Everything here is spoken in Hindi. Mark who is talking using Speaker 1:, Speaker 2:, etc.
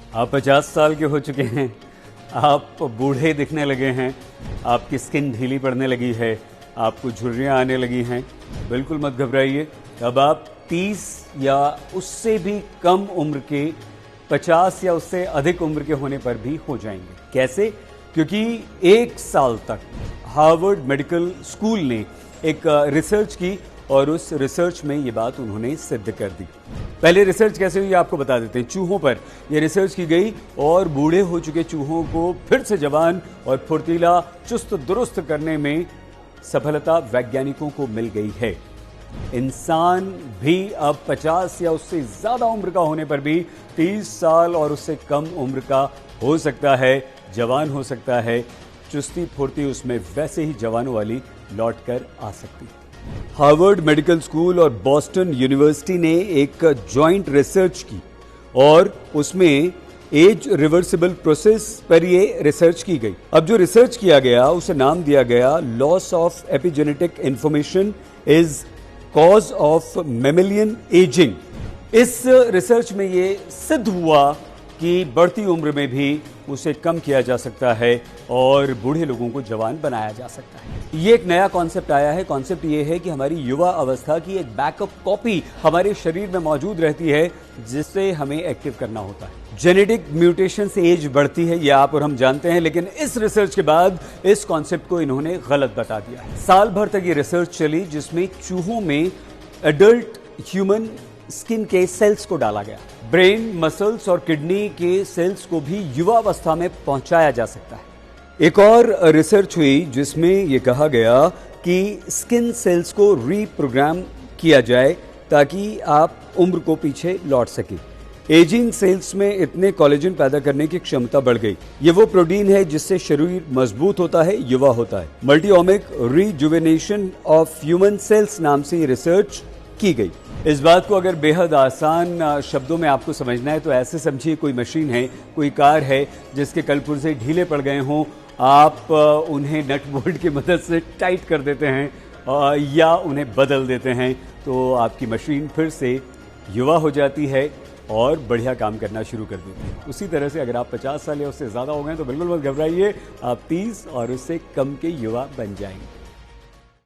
Speaker 1: आप 50 साल के हो चुके हैं, आप बूढ़े दिखने लगे हैं, आपकी स्किन ढीली पड़ने लगी है, आपको झुर्रियाँ आने लगी हैं, बिल्कुल मत घबराइए। अब आप 30 या उससे भी कम उम्र के, 50 या उससे अधिक उम्र के होने पर भी हो जाएंगे। कैसे? क्योंकि 1 साल तक हार्वर्ड मेडिकल स्कूल ने एक रिसर्च की और उस रिसर्च में ये बात उन्होंने सिद्ध कर दी। पहले रिसर्च कैसे हुई आपको बता देते हैं। चूहों पर यह रिसर्च की गई और बूढ़े हो चुके चूहों को फिर से जवान और फुर्तीला, चुस्त दुरुस्त करने में सफलता वैज्ञानिकों को मिल गई है। इंसान भी अब 50 या उससे ज्यादा उम्र का होने पर भी 30 साल और उससे कम उम्र का हो सकता है, जवान हो सकता है। चुस्ती फुर्ती उसमें वैसे ही जवानों वाली लौट कर आ सकती है। हार्वर्ड मेडिकल स्कूल और बॉस्टन यूनिवर्सिटी ने एक जॉइंट रिसर्च की और उसमें एज रिवर्सिबल प्रोसेस पर ये रिसर्च की गई। अब जो रिसर्च किया गया उसे नाम दिया गया loss of epigenetic information is cause of mammalian ageing. इस रिसर्च में ये सिद्ध हुआ कि बढ़ती उम्र में भी उसे कम किया जा सकता है और बूढ़े लोगों को जवान बनाया जा सकता है। ये एक नया कॉन्सेप्ट आया है। कॉन्सेप्ट ये है कि हमारी युवा अवस्था की एक बैकअप कॉपी हमारे शरीर में मौजूद रहती है जिससे हमें एक्टिव करना होता है। जेनेटिक म्यूटेशन से एज बढ़ती है, ये आप और हम जानते हैं, लेकिन इस रिसर्च के बाद इस कॉन्सेप्ट को इन्होंने गलत बता दिया है। साल भर तक ये रिसर्च चली जिसमें चूहों में एडल्ट ह्यूमन स्किन के सेल्स को डाला गया। ब्रेन, मसल्स और किडनी के सेल्स को भी युवावस्था में पहुंचाया जा सकता है। एक और रिसर्च हुई जिसमें यह कहा गया कि स्किन सेल्स को रीप्रोग्राम किया जाए ताकि आप उम्र को पीछे लौट सके। एजिंग सेल्स में इतने कोलेजन पैदा करने की क्षमता बढ़ गई। ये वो प्रोटीन है जिससे शरीर मजबूत होता है, युवा होता है। मल्टीओमिक रिजुवेनेशन ऑफ ह्यूमन सेल्स नाम से ये रिसर्च की गई। इस बात को अगर बेहद आसान शब्दों में आपको समझना है तो ऐसे समझिए, कोई मशीन है, कोई कार है जिसके कल पुर्जे ढीले पड़ गए हों, आप उन्हें नट बोल्ट की मदद से टाइट कर देते हैं या उन्हें बदल देते हैं तो आपकी मशीन फिर से युवा हो जाती है और बढ़िया काम करना शुरू कर देती है। उसी तरह से अगर आप 50 साल या उससे ज़्यादा हो गए तो बिल्कुल मत घबराइए, आप 30 और उससे कम के युवा बन जाएंगे।